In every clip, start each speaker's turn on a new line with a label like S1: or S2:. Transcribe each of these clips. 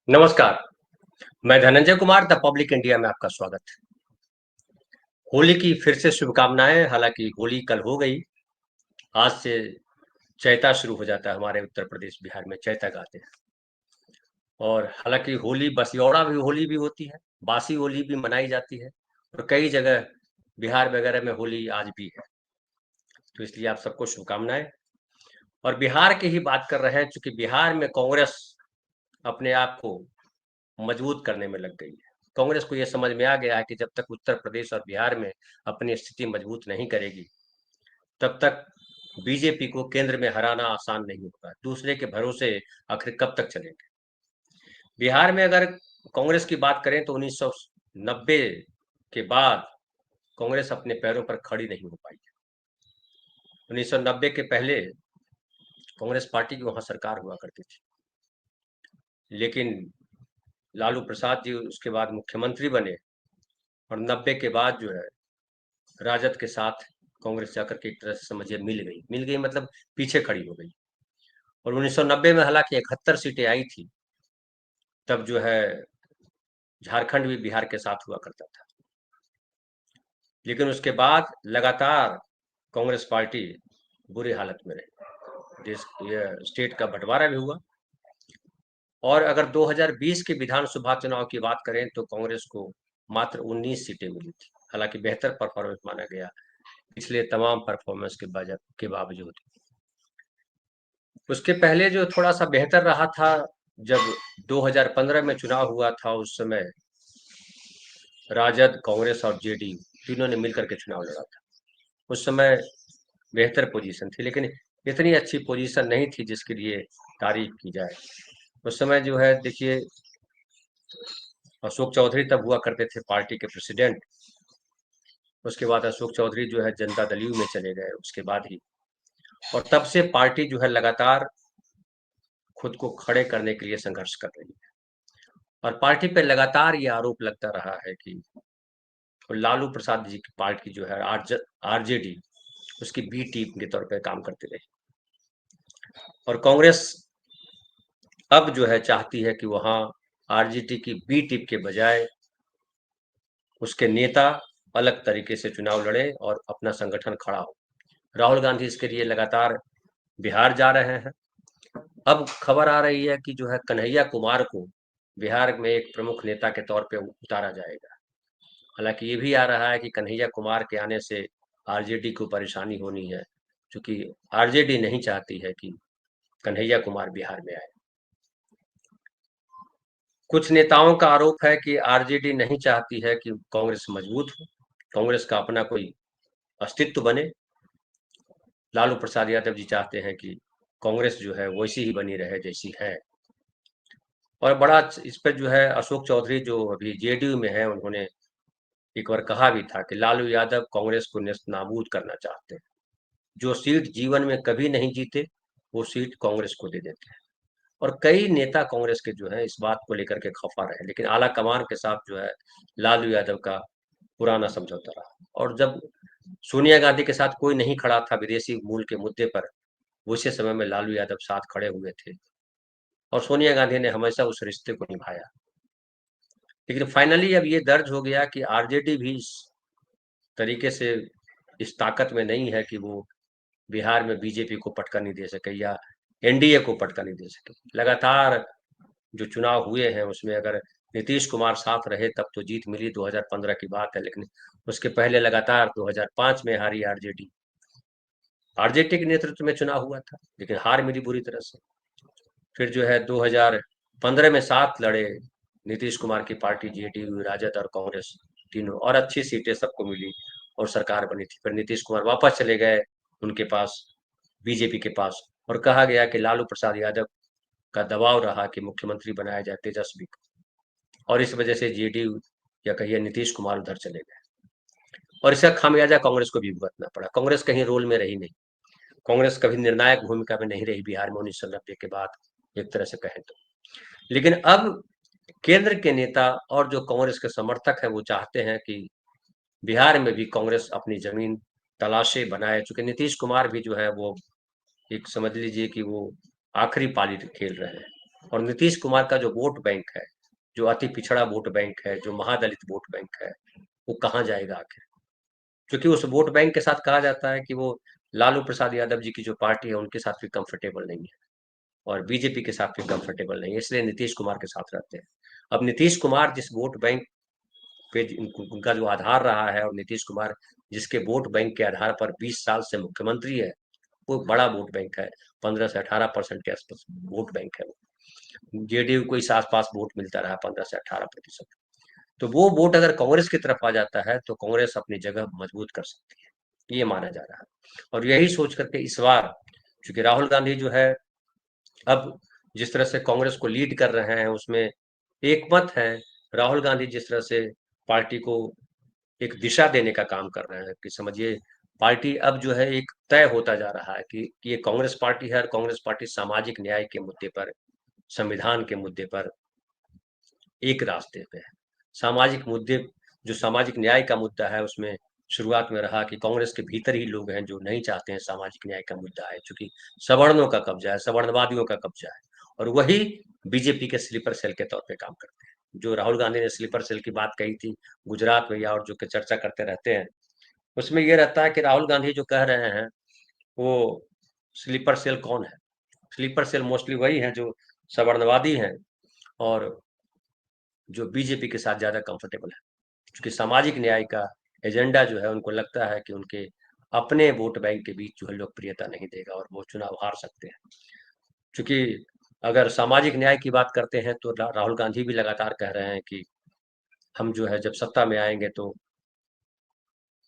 S1: नमस्कार, मैं Dhananjay Kumar the public India में आपका स्वागत है। होली की फिर से शुभकामनाएं। हालांकि होली कल हो गई, आज से चैता शुरू हो जाता है। हमारे उत्तर प्रदेश बिहार में चैता गाते हैं। और हालांकि होली बसियौड़ा भी होली भी होती है, बासी होली भी मनाई जाती है और कई जगह बिहार वगैरह में होली आज भी है। तो इसलिए आप सबको शुभकामनाएं। और बिहार की ही बात कर रहे हैं, चूंकि बिहार में कांग्रेस अपने आप को मजबूत करने में लग गई है। कांग्रेस को यह समझ में आ गया है कि जब तक उत्तर प्रदेश और बिहार में अपनी स्थिति मजबूत नहीं करेगी, तब तक बीजेपी को केंद्र में हराना आसान नहीं होगा। दूसरे के भरोसे आखिर कब तक चलेंगे। बिहार में अगर कांग्रेस की बात करें तो 1990 के बाद कांग्रेस अपने पैरों पर खड़ी नहीं हो पाई है। 1990 के पहले कांग्रेस पार्टी की वहां सरकार हुआ करती थी, लेकिन लालू प्रसाद जी उसके बाद मुख्यमंत्री बने और 90 के बाद जो है राजद के साथ कांग्रेस जाकर के एक तरह से समझिए मिल गई मतलब पीछे खड़ी हो गई। और 1990 में हालांकि 71 सीटें आई थी, तब जो है झारखंड भी बिहार के साथ हुआ करता था। लेकिन उसके बाद लगातार कांग्रेस पार्टी बुरी हालत में रही। देश ये स्टेट का बंटवारा भी हुआ। और अगर 2020 के विधानसभा चुनाव की बात करें तो कांग्रेस को मात्र 19 सीटें मिली थी। हालांकि बेहतर परफॉर्मेंस माना गया पिछले तमाम परफॉर्मेंस के बावजूद। उसके पहले जो थोड़ा सा बेहतर रहा था, जब 2015 में चुनाव हुआ था, उस समय राजद, कांग्रेस और जेडीयू तीनों ने मिलकर के चुनाव लड़ा था। उस समय बेहतर पोजीशन थी, लेकिन इतनी अच्छी पोजीशन नहीं थी जिसके लिए तारीफ की जाए। उस समय जो है देखिए, अशोक चौधरी तब हुआ करते थे पार्टी के प्रेसिडेंट। उसके बाद अशोक चौधरी जो है जनता दल यू में चले गए उसके बाद ही। और तब से पार्टी जो है लगातार खुद को खड़े करने के लिए संघर्ष कर रही है। और पार्टी पे लगातार ये आरोप लगता रहा है कि लालू प्रसाद जी की पार्टी जो है आरजेडी उसकी बी टीम के तौर पे काम करती रही। और कांग्रेस अब जो है चाहती है कि वहां आरजेडी की बी टीम के बजाय उसके नेता अलग तरीके से चुनाव लड़े और अपना संगठन खड़ा हो। राहुल गांधी इसके लिए लगातार बिहार जा रहे हैं। अब खबर आ रही है कि जो है कन्हैया कुमार को बिहार में एक प्रमुख नेता के तौर पे उतारा जाएगा। हालांकि ये भी आ रहा है कि कन्हैया कुमार के आने से आरजेडी को परेशानी होनी है, क्योंकि आरजेडी नहीं चाहती है कि कन्हैया कुमार बिहार में आए। कुछ नेताओं का आरोप है कि आरजेडी नहीं चाहती है कि कांग्रेस मजबूत हो, कांग्रेस का अपना कोई अस्तित्व बने। लालू प्रसाद यादव जी चाहते हैं कि कांग्रेस जो है वैसी ही बनी रहे जैसी है। और बड़ा इस पर जो है अशोक चौधरी जो अभी जेडीयू में है, उन्होंने एक बार कहा भी था कि लालू यादव कांग्रेस को नेस्तनाबूद करना चाहते हैं। जो सीट जीवन में कभी नहीं जीते, वो सीट कांग्रेस को दे देते हैं। और कई नेता कांग्रेस के जो है इस बात को लेकर के खफा रहे, लेकिन आला कमान के साथ जो है लालू यादव का पुराना समझौता रहा। और जब सोनिया गांधी के साथ कोई नहीं खड़ा था विदेशी मूल के मुद्दे पर, उसी समय में लालू यादव साथ खड़े हुए थे और सोनिया गांधी ने हमेशा उस रिश्ते को निभाया। लेकिन फाइनली अब ये दर्ज हो गया कि आरजेडी भी इस तरीके से इस ताकत में नहीं है कि वो बिहार में बीजेपी को पटका नहीं दे सके या एनडीए को पटका नहीं दे सके। लगातार जो चुनाव हुए हैं उसमें अगर नीतीश कुमार साथ रहे तब तो जीत मिली, 2015 की बात है। लेकिन उसके पहले लगातार 2005 में हारी आरजेडी। आरजेडी के नेतृत्व में चुनाव हुआ था, लेकिन हार मिली बुरी तरह से। फिर जो है 2015 में साथ लड़े नीतीश कुमार की पार्टी, जेडीयू, राजद और कांग्रेस तीनों, और अच्छी सीटें सबको मिली और सरकार बनी थी। फिर नीतीश कुमार वापस चले गए उनके पास, बीजेपी के पास, और कहा गया कि लालू प्रसाद यादव का दबाव रहा कि मुख्यमंत्री बनाया जाए तेजस्वी को, और इस वजह से जेडीयू या कहिए नीतीश कुमार उधर चले गए। और इसका खामियाजा कांग्रेस को भी भुगतना पड़ा। कांग्रेस कहीं रोल में रही नहीं। कांग्रेस कभी निर्णायक भूमिका में नहीं रही बिहार में 1990 के बाद, एक तरह से कहें तो। लेकिन अब केंद्र के नेता और जो कांग्रेस के समर्थक हैं वो चाहते हैं कि बिहार में भी कांग्रेस अपनी जमीन तलाशे बनाए। चूंकि नीतीश कुमार भी जो है वो एक समझ लीजिए कि वो आखिरी पाली खेल रहे हैं। और नीतीश कुमार का जो वोट बैंक है, जो अति पिछड़ा वोट बैंक है, जो महादलित वोट बैंक है, वो कहाँ जाएगा आखिर? क्योंकि उस वोट बैंक के साथ कहा जाता है कि वो लालू प्रसाद यादव जी की जो पार्टी है उनके साथ भी कंफर्टेबल नहीं है और बीजेपी के साथ भी कंफर्टेबल नहीं है, इसलिए नीतीश कुमार के साथ रहते हैं। अब नीतीश कुमार जिस वोट बैंक पे उनका जो आधार रहा है और नीतीश कुमार जिसके वोट बैंक के आधार पर 20 साल से मुख्यमंत्री है, वो बड़ा वोट बैंक है। 15 से 18% के आसपास वोट बैंक है। जेडीयू को इस आसपास वोट मिलता रहा, 15 से 18%। तो वो वोट अगर कांग्रेस की तरफ आ जाता है तो कांग्रेस अपनी जगह मजबूत कर सकती है, ये माना जा रहा है। और यही सोच करके इस बार चूंकि राहुल गांधी जो है अब जिस तरह से कांग्रेस को लीड कर रहे हैं उसमें एक मत है। राहुल गांधी जिस तरह से पार्टी को एक दिशा देने का काम कर रहे हैं कि समझिए पार्टी अब जो है एक तय होता जा रहा है कि ये कांग्रेस पार्टी है और कांग्रेस पार्टी सामाजिक न्याय के मुद्दे पर, संविधान के मुद्दे पर एक रास्ते पे है। सामाजिक मुद्दे, जो सामाजिक न्याय का मुद्दा है उसमें शुरुआत में रहा कि कांग्रेस के भीतर ही लोग हैं जो नहीं चाहते हैं सामाजिक न्याय का मुद्दा है, क्योंकि सवर्णों का कब्जा है, सवर्णवादियों का कब्जा है, और वही बीजेपी के स्लीपर सेल के तौर पे काम करते हैं। जो राहुल गांधी ने स्लीपर सेल की बात कही थी गुजरात में या और जो कि चर्चा करते रहते हैं, उसमें ये रहता है कि राहुल गांधी जो कह रहे हैं वो स्लीपर सेल कौन है? स्लीपर सेल मोस्टली वही है जो सवर्णवादी हैं और जो बीजेपी के साथ ज्यादा कंफर्टेबल है, क्योंकि सामाजिक न्याय का एजेंडा जो है उनको लगता है कि उनके अपने वोट बैंक के बीच जो है लोकप्रियता नहीं देगा और वो चुनाव हार सकते हैं। क्योंकि अगर सामाजिक न्याय की बात करते हैं तो राहुल गांधी भी लगातार कह रहे हैं कि हम जो है जब सत्ता में आएंगे तो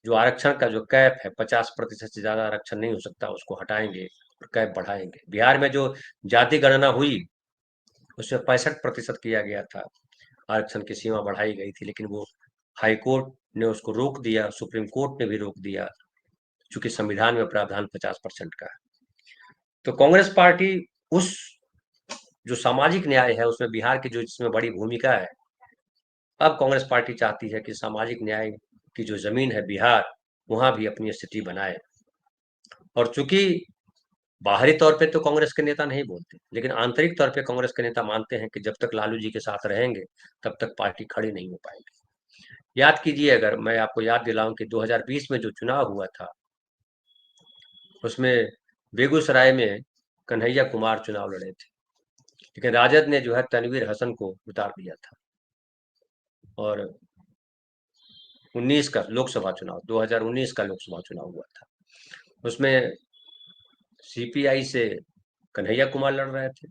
S1: जो आरक्षण का जो कैप है 50% से ज्यादा आरक्षण नहीं हो सकता, उसको हटाएंगे और कैप बढ़ाएंगे। बिहार में जो जाति गणना हुई उसमें 65% किया गया था, आरक्षण की सीमा बढ़ाई गई थी, लेकिन वो हाई कोर्ट ने उसको रोक दिया, सुप्रीम कोर्ट ने भी रोक दिया, चूंकि संविधान में प्रावधान 50% का है। तो कांग्रेस पार्टी उस जो सामाजिक न्याय है उसमें बिहार की जो जिसमें बड़ी भूमिका है, अब कांग्रेस पार्टी चाहती है कि सामाजिक न्याय की जो जमीन है बिहार, वहां भी अपनी स्थिति बनाए। और चूंकि बाहरी तौर पे तो कांग्रेस के नेता नहीं बोलते, लेकिन आंतरिक तौर पे कांग्रेस के नेता मानते हैं कि जब तक लालू जी के साथ रहेंगे तब तक पार्टी खड़ी नहीं हो पाएगी। याद कीजिए, अगर मैं आपको याद दिलाऊं कि 2020 में जो चुनाव हुआ था उसमें बेगूसराय में कन्हैया कुमार चुनाव लड़े थे, लेकिन राजद ने जो है तनवीर हसन को उतार दिया था। और 19 का लोकसभा चुनाव, 2019 का लोकसभा चुनाव हुआ था, उसमें सीपीआई से कन्हैया कुमार लड़ रहे थे,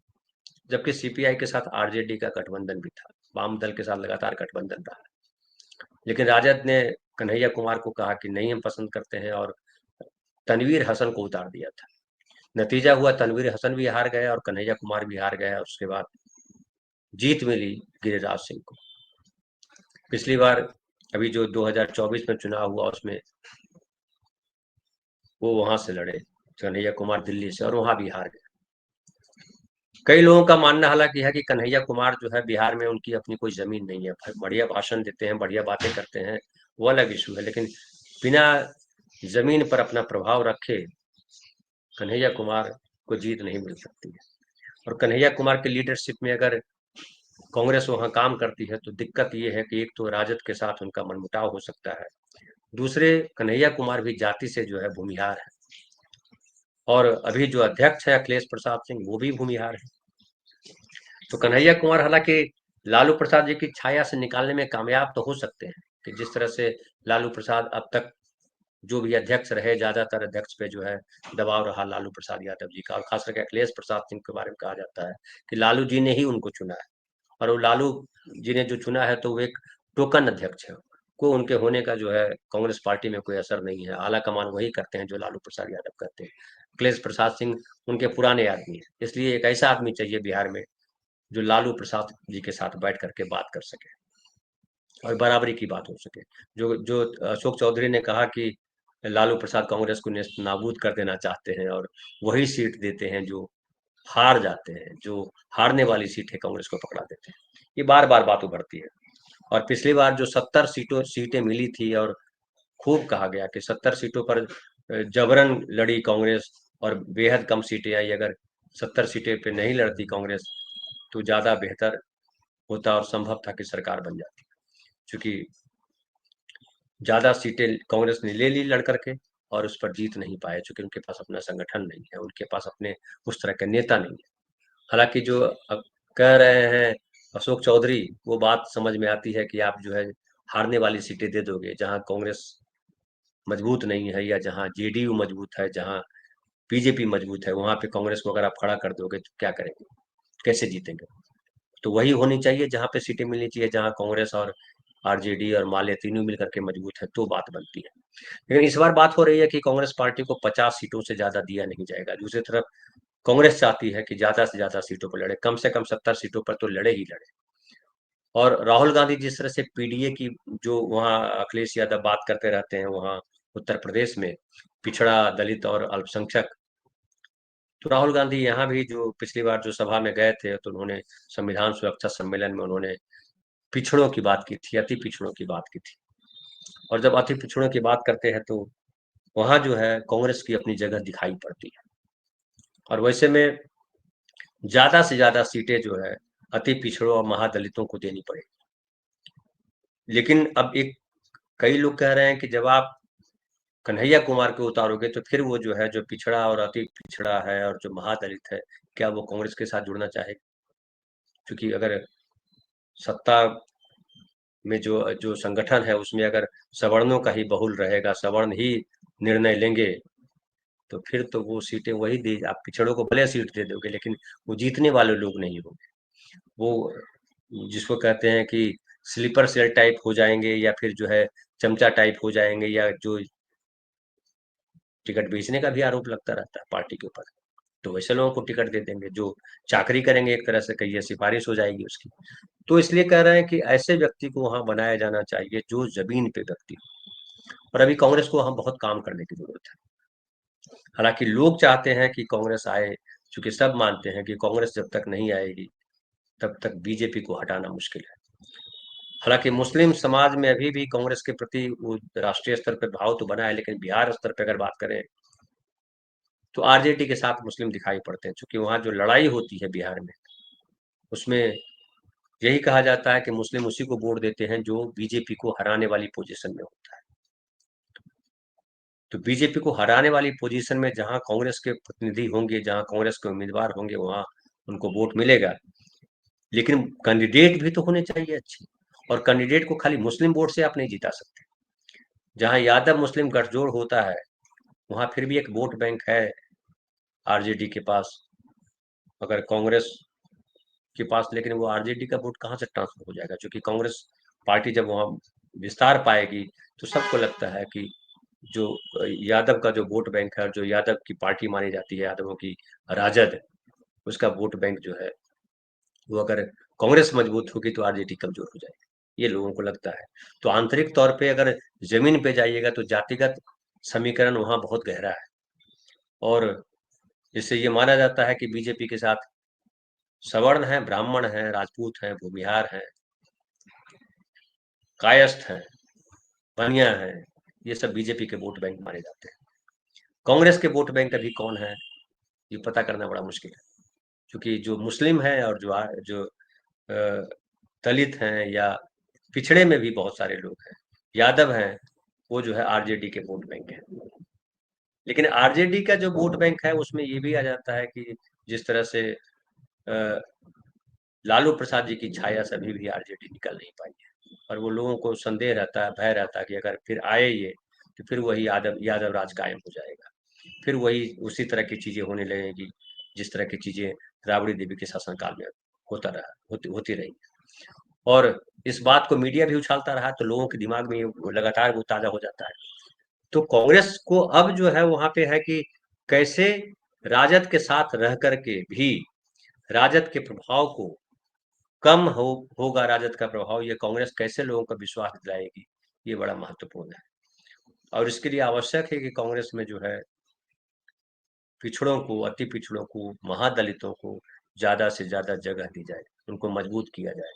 S1: जबकि सीपीआई के साथ आरजेडी का गठबंधन भी था, वाम दल के साथ लगातार गठबंधन रहा। लेकिन राजद ने कन्हैया कुमार को कहा कि नहीं हम पसंद करते हैं और तनवीर हसन को उतार दिया था। नतीजा हुआ तनवीर हसन भी हार गया और कन्हैया कुमार भी हार गया। उसके बाद जीत मिली गिरिराज सिंह को। पिछली बार अभी जो 2024 में चुनाव हुआ उसमें वो वहां से लड़े, कन्हैया कुमार दिल्ली से, और वहां भी हार गए। कई लोगों का मानना हालांकि है कि कन्हैया कुमार जो है बिहार में उनकी अपनी कोई जमीन नहीं है, बढ़िया भाषण देते हैं, बढ़िया बातें करते हैं, वो अलग इशू है, लेकिन बिना जमीन पर अपना प्रभाव रखे कन्हैया कुमार को जीत नहीं मिल सकती है। और कन्हैया कुमार की लीडरशिप में अगर कांग्रेस वहां काम करती है तो दिक्कत ये है कि एक तो राजद के साथ उनका मनमुटाव हो सकता है, दूसरे कन्हैया कुमार भी जाति से जो है भूमिहार है, और अभी जो अध्यक्ष है अखिलेश प्रसाद सिंह वो भी भूमिहार है। तो कन्हैया कुमार हालांकि लालू प्रसाद जी की छाया से निकालने में कामयाब तो हो सकते हैं, कि जिस तरह से लालू प्रसाद अब तक जो भी अध्यक्ष रहे, ज्यादातर अध्यक्ष पे जो है दबाव रहा लालू प्रसाद यादव जी का, और खास करके अखिलेश प्रसाद सिंह के बारे में कहा जाता है कि लालू जी ने ही उनको चुना है, और वो लालू जी ने जो चुना है तो वो एक टोकन अध्यक्ष है, को उनके होने का जो है कांग्रेस पार्टी में कोई असर नहीं है। आला कमान वही करते हैं जो लालू प्रसाद यादव करते हैं। अखिलेश प्रसाद सिंह उनके पुराने आदमी है, इसलिए एक ऐसा आदमी चाहिए बिहार में जो लालू प्रसाद जी के साथ बैठ करके बात कर सके और बराबरी की बात हो सके। जो जो अशोक चौधरी ने कहा कि लालू प्रसाद कांग्रेस को नेस्त नाबूद कर देना चाहते हैं और वही सीट देते हैं जो हार जाते हैं, जो हारने वाली सीट है कांग्रेस को पकड़ा देते हैं। ये बार बार बात उभरती है। और पिछली बार जो 70 सीटें मिली थी और खूब कहा गया कि 70 सीटों पर जबरन लड़ी कांग्रेस और बेहद कम सीटें आई, अगर 70 सीटें पे नहीं लड़ती कांग्रेस तो ज़्यादा बेहतर होता और संभव था कि सरकार बन जाती। चूँकि ज़्यादा सीटें कांग्रेस ने ले ली लड़ करके और उस पर जीत नहीं पाए, चूँकि उनके पास अपना संगठन नहीं है, उनके पास अपने उस तरह के नेता नहीं है। हालाँकि जो कह रहे हैं अशोक चौधरी, वो बात समझ में आती है कि आप जो है हारने वाली सीटें दे दोगे, जहाँ कांग्रेस मजबूत नहीं है या जहाँ जेडीयू मजबूत है, जहाँ बीजेपी मजबूत है, वहाँ पे कांग्रेस को अगर आप खड़ा कर दोगे तो क्या करेंगे? कैसे जीतेंगे? तो वही होनी चाहिए जहाँ पे सीटें मिलनी चाहिए, जहाँ कांग्रेस और आरजेडी और माले तीनों मिलकर के मजबूत है, तो बात बनती है। लेकिन इस बार बात हो रही है कि कांग्रेस पार्टी को 50 सीटों से ज्यादा दिया नहीं जाएगा। दूसरी तरफ कांग्रेस चाहती है कि ज्यादा से ज्यादा सीटों पर लड़े, कम से कम 70 सीटों पर तो लड़े ही लड़े। और राहुल गांधी जिस तरह से पीडीए की जो वहाँ अखिलेश यादव बात करते रहते हैं वहाँ उत्तर प्रदेश में, पिछड़ा, दलित और अल्पसंख्यक, तो राहुल गांधी यहाँ भी जो पिछली बार जो सभा में गए थे तो उन्होंने संविधान सुरक्षा सम्मेलन में उन्होंने पिछड़ों की बात की थी, अति पिछड़ों की बात की थी। और जब अति पिछड़ों की बात करते हैं तो वहां जो है कांग्रेस की अपनी जगह दिखाई पड़ती है। और वैसे में ज्यादा से ज्यादा सीटें जो है अति पिछड़ों और महादलितों को देनी पड़ेगी। लेकिन अब एक कई लोग कह रहे हैं कि जब आप कन्हैया कुमार को उतारोगे तो फिर वो जो है जो पिछड़ा और अति पिछड़ा है और जो महादलित है, क्या वो कांग्रेस के साथ जुड़ना चाहेगा? क्योंकि अगर सत्ता में जो जो संगठन है उसमें अगर सवर्णों का ही बहुल रहेगा, सवर्ण ही निर्णय लेंगे, तो फिर तो वो सीटें वही दे, आप पिछड़ों को भले सीट दे दोगे लेकिन वो जीतने वाले लोग नहीं होंगे। वो जिसको कहते हैं कि स्लीपर सेल टाइप हो जाएंगे या फिर जो है चमचा टाइप हो जाएंगे, या जो टिकट बेचने का भी आरोप लगता रहता है पार्टी के ऊपर, तो वैसे लोगों को टिकट दे देंगे जो चाकरी करेंगे, एक तरह से कहिए सिफारिश हो जाएगी उसकी। तो इसलिए कह रहे हैं कि ऐसे व्यक्ति को वहां बनाया जाना चाहिए जो जमीन पे व्यक्ति हो। और अभी कांग्रेस को हम बहुत काम करने की जरूरत है। हालांकि लोग चाहते हैं कि कांग्रेस आए, क्योंकि सब मानते हैं कि कांग्रेस जब तक नहीं आएगी तब तक बीजेपी को हटाना मुश्किल है। हालांकि मुस्लिम समाज में अभी भी कांग्रेस के प्रति वो राष्ट्रीय स्तर पर भाव तो बना है, लेकिन बिहार स्तर पर अगर बात करें तो आरजेडी के साथ मुस्लिम दिखाई पड़ते हैं, क्योंकि वहां जो लड़ाई होती है बिहार में, उसमें यही कहा जाता है कि मुस्लिम उसी को वोट देते हैं जो बीजेपी को हराने वाली पोजीशन में होता है। तो बीजेपी को हराने वाली पोजीशन में जहां कांग्रेस के प्रतिनिधि होंगे, जहां कांग्रेस के उम्मीदवार होंगे, वहां उनको वोट मिलेगा। लेकिन कैंडिडेट भी तो होने चाहिए अच्छे, और कैंडिडेट को खाली मुस्लिम वोट से आप नहीं जिता सकते। जहां यादव मुस्लिम गठजोड़ होता है वहां फिर भी एक वोट बैंक है आरजेडी के पास, अगर कांग्रेस के पास, लेकिन वो आरजेडी का वोट कहाँ से ट्रांसफर हो जाएगा? क्योंकि कांग्रेस पार्टी जब वहां विस्तार पाएगी तो सबको लगता है कि जो यादव का जो वोट बैंक है, जो यादव की पार्टी मानी जाती है, यादवों की राजद, उसका वोट बैंक जो है वो अगर कांग्रेस मजबूत होगी तो आरजेडी कमजोर हो जाएगी, ये लोगों को लगता है। तो आंतरिक तौर पे अगर जमीन पे जाइएगा तो जातिगत समीकरण वहां बहुत गहरा है, और इससे ये माना जाता है कि बीजेपी के साथ सवर्ण है, ब्राह्मण है, राजपूत है, भूमिहार है, कायस्थ है, बनिया है, ये सब बीजेपी के वोट बैंक माने जाते हैं। कांग्रेस के वोट बैंक अभी कौन है ये पता करना बड़ा मुश्किल है, क्योंकि जो मुस्लिम है और जो दलित हैं या पिछड़े में भी बहुत सारे लोग हैं, यादव हैं, वो जो है आरजेडी के वोट बैंक है। लेकिन आरजेडी का जो वोट बैंक है उसमें ये भी आ जाता है कि जिस तरह से अ, लालू प्रसाद जी की छाया से अभी भी आरजेडी निकल नहीं पाई है, और वो लोगों को संदेह रहता है, भय रहता है कि अगर फिर आए ये तो फिर वही यादव यादव राज कायम हो जाएगा, फिर वही उसी तरह की चीजें होने लगेगी जिस तरह की चीजें राबड़ी देवी के शासनकाल में होती रही। और इस बात को मीडिया भी उछालता रहा तो लोगों के दिमाग में ये लगातार वो ताजा हो जाता है। तो कांग्रेस को अब जो है वहां पे है कि कैसे राजद के साथ रह करके भी राजद के प्रभाव को कम होगा, राजद का प्रभाव, ये कांग्रेस कैसे लोगों का विश्वास दिलाएगी, ये बड़ा महत्वपूर्ण है। और इसके लिए आवश्यक है कि कांग्रेस में जो है पिछड़ों को, अति पिछड़ों को, महादलितों को ज्यादा से ज्यादा जगह दी जाए, उनको मजबूत किया जाए।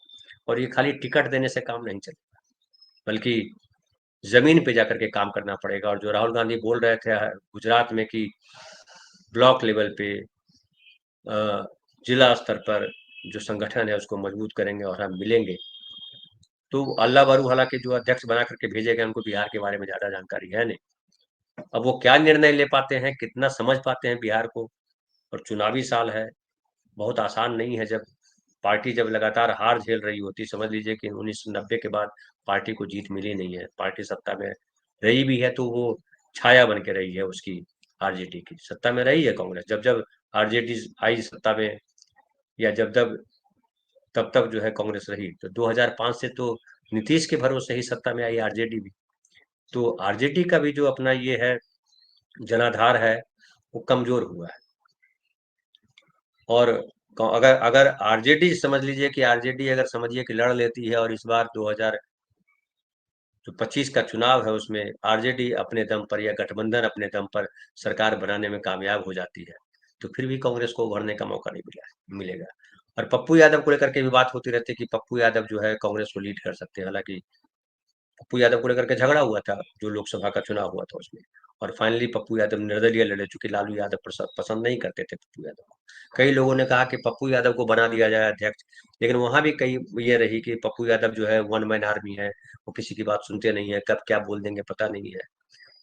S1: और ये खाली टिकट देने से काम नहीं चलेगा, बल्कि जमीन पे जाकर के काम करना पड़ेगा। और जो राहुल गांधी बोल रहे थे गुजरात में कि ब्लॉक लेवल पे, जिला स्तर पर जो संगठन है उसको मजबूत करेंगे और हम मिलेंगे। तो अल्लाह बरू हालांकि जो अध्यक्ष बना करके भेजे गए, उनको बिहार के बारे में ज़्यादा जानकारी है नहीं। अब वो क्या निर्णय ले पाते हैं, कितना समझ पाते हैं बिहार को, और चुनावी साल है, बहुत आसान नहीं है। जब पार्टी जब लगातार हार झेल रही होती, समझ लीजिए कि 1990 के बाद पार्टी को जीत मिली नहीं है, पार्टी सत्ता में रही भी है तो वो छाया बन के रही है उसकी, आरजेडी की सत्ता में रही है कांग्रेस। जब जब आरजेडी आई सत्ता में, या जब जब तब तक जो है कांग्रेस रही, तो 2005 से तो नीतीश के भरोसे ही सत्ता में आई आरजेडी भी। तो आरजेडी का भी जो अपना ये है जनाधार है, वो कमजोर हुआ है। और अगर अगर आरजेडी समझ लीजिए कि आरजेडी अगर समझिए कि लड़ लेती है और इस बार 2025 का चुनाव है उसमें आरजेडी अपने दम पर या गठबंधन अपने दम पर सरकार बनाने में कामयाब हो जाती है, तो फिर भी कांग्रेस को उभरने का मौका नहीं मिलेगा। और पप्पू यादव को लेकर के भी बात होती रहती है कि पप्पू यादव जो है कांग्रेस को लीड कर सकते हैं। हालांकि पप्पू यादव को लेकर के झगड़ा हुआ था जो लोकसभा का चुनाव हुआ था उसमें, और फाइनली पप्पू यादव निर्दलीय लड़े, चूंकि लालू यादव पसंद नहीं करते थे पप्पू यादव को। कई लोगों ने कहा कि पप्पू यादव को बना दिया जाए अध्यक्ष, लेकिन वहां भी कई ये रही कि पप्पू यादव जो है वन मैन आर्मी है, वो किसी की बात सुनते नहीं है, कब क्या बोल देंगे पता नहीं है।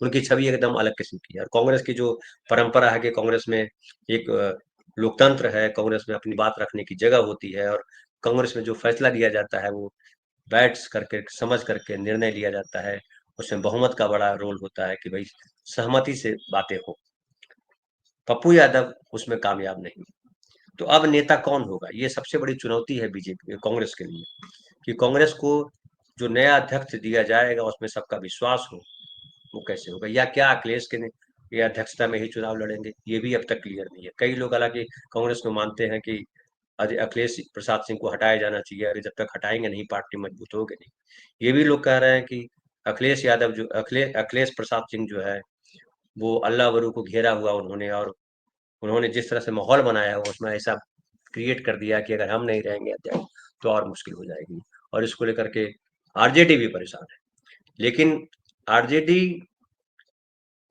S1: उनकी छवि एकदम अलग किस्म की है। और कांग्रेस की जो परंपरा है कि कांग्रेस में एक लोकतंत्र है, कांग्रेस में अपनी बात रखने की जगह होती है, और कांग्रेस में जो फैसला लिया जाता है वो बैठ करके समझ करके निर्णय लिया जाता है। उसमें बहुमत का बड़ा रोल होता है कि भाई सहमति से बातें हो। पप्पू यादव उसमें कामयाब नहीं। तो अब नेता कौन होगा, ये सबसे बड़ी चुनौती है बीजेपी कांग्रेस के लिए, कि कांग्रेस को जो नया अध्यक्ष दिया जाएगा उसमें सबका विश्वास हो, वो कैसे होगा, या क्या अखिलेश के ये अध्यक्षता में ही चुनाव लड़ेंगे, ये भी अब तक क्लियर नहीं है। कई लोग हालांकि कांग्रेस को मानते हैं कि अखिलेश प्रसाद सिंह को हटाया जाना चाहिए, अरे जब तक हटाएंगे नहीं पार्टी मजबूत होगी नहीं। ये भी लोग कह रहे हैं कि अखिलेश यादव जो अखिलेश प्रसाद सिंह जो है वो अल्लाह बरू को घेरा हुआ उन्होंने, और उन्होंने जिस तरह से माहौल बनाया है उसमें ऐसा क्रिएट कर दिया कि अगर हम नहीं रहेंगे अध्यक्ष तो और मुश्किल हो जाएगी। और इसको लेकर के आरजेडी भी परेशान है। लेकिन आरजेडी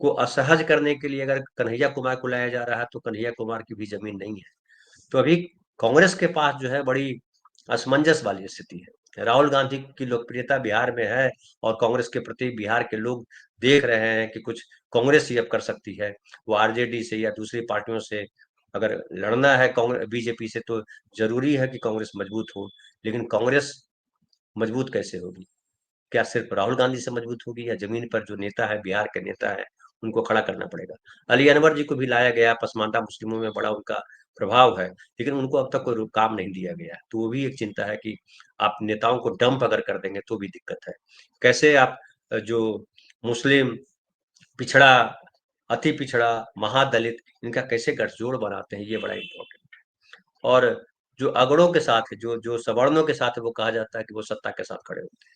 S1: को असहज करने के लिए अगर कन्हैया कुमार को लाया जा रहा है तो कन्हैया कुमार की भी जमीन नहीं है। तो अभी कांग्रेस के पास जो है बड़ी असमंजस वाली स्थिति है। राहुल गांधी की लोकप्रियता बिहार में है, और कांग्रेस के प्रति बिहार के लोग देख रहे हैं कि कुछ कांग्रेस ही अब कर सकती है। वो आरजेडी से या दूसरी पार्टियों से अगर लड़ना है कांग्रेस बीजेपी से, तो जरूरी है कि कांग्रेस मजबूत हो। लेकिन कांग्रेस मजबूत कैसे होगी, क्या सिर्फ राहुल गांधी से मजबूत होगी, या जमीन पर जो नेता है बिहार के नेता है उनको खड़ा करना पड़ेगा। अली अनवर जी को भी लाया गया, पसमानदा मुस्लिमों में बड़ा उनका प्रभाव है, लेकिन उनको अब तक कोई काम नहीं दिया गया। तो वो भी एक चिंता है कि आप नेताओं को डंप अगर कर देंगे तो भी दिक्कत है। कैसे आप जो मुस्लिम, पिछड़ा, अति पिछड़ा, महादलित, इनका कैसे गठजोड़ बनाते हैं, ये बड़ा इम्पोर्टेंट। और जो अगड़ों के साथ है, जो जो सवर्णों के साथ है, वो कहा जाता है कि वो सत्ता के साथ खड़े होते हैं।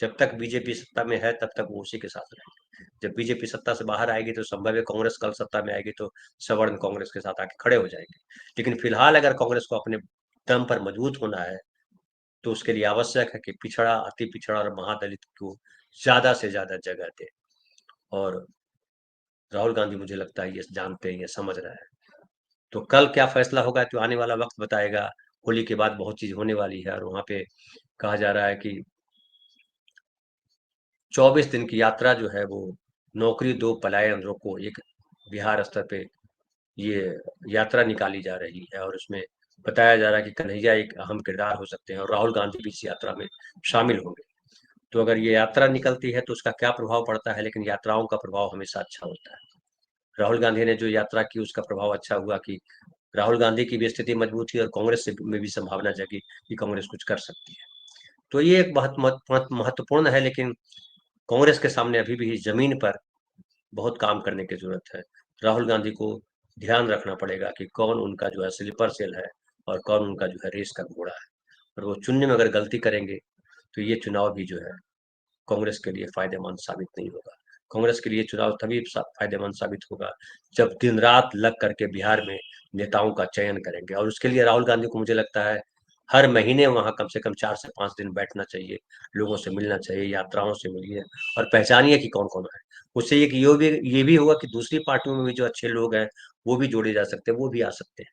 S1: जब तक बीजेपी सत्ता में है तब तक वो उसी के साथ रहेंगे। जब बीजेपी सत्ता से बाहर आएगी तो संभव है कांग्रेस कल सत्ता में आएगी तो सवर्ण कांग्रेस के साथ आके खड़े हो जाएंगे। लेकिन फिलहाल अगर कांग्रेस को अपने दम पर मजबूत होना है तो उसके लिए आवश्यक है कि पिछड़ा, अति पिछड़ा और महादलित को ज्यादा से ज्यादा जगह दे। और राहुल गांधी मुझे लगता है ये जानते हैं, ये समझ रहे हैं। तो कल क्या फैसला होगा तो आने वाला वक्त बताएगा। होली के बाद बहुत चीज होने वाली है, और वहां पे कहा जा रहा है कि 24 दिन की यात्रा जो है वो नौकरी दो पलायन रोको, एक बिहार स्तर पे ये यात्रा निकाली जा रही है, और उसमें बताया जा रहा है कि कन्हैया एक अहम किरदार हो सकते हैं और राहुल गांधी भी इस यात्रा में शामिल होंगे। तो अगर ये यात्रा निकलती है तो उसका क्या प्रभाव पड़ता है, लेकिन यात्राओं का प्रभाव हमेशा अच्छा होता है। राहुल गांधी ने जो यात्रा की उसका प्रभाव अच्छा हुआ कि राहुल गांधी की भी स्थिति मजबूत हुई और कांग्रेस से में भी संभावना जगी कि कांग्रेस कुछ कर सकती है। तो ये एक बहुत महत्वपूर्ण है, लेकिन कांग्रेस के सामने अभी भी जमीन पर बहुत काम करने की जरूरत है। राहुल गांधी को ध्यान रखना पड़ेगा कि कौन उनका जो है स्लीपर सेल है और कौन उनका जो है रेस का घोड़ा है। और वो चुनने में अगर गलती करेंगे तो ये चुनाव भी जो है कांग्रेस के लिए फायदेमंद साबित नहीं होगा। कांग्रेस के लिए चुनाव तभी फायदेमंद साबित होगा जब दिन रात लग करके बिहार में नेताओं का चयन करेंगे। और उसके लिए राहुल गांधी को मुझे लगता है हर महीने वहां कम से कम 4 से 5 दिन बैठना चाहिए, लोगों से मिलना चाहिए, यात्राओं से मिलिए और पहचानिए कि कौन कौन है। उससे ये भी होगा कि दूसरी पार्टियों में भी जो अच्छे लोग हैं वो भी जोड़े जा सकते हैं, वो भी आ सकते हैं।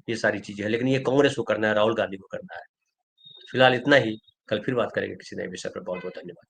S1: ये सारी चीजें हैं, लेकिन ये कांग्रेस को करना है, राहुल गांधी को करना है। फिलहाल इतना ही, कल फिर बात करेंगे किसी नए विषय पर। बहुत बहुत धन्यवाद।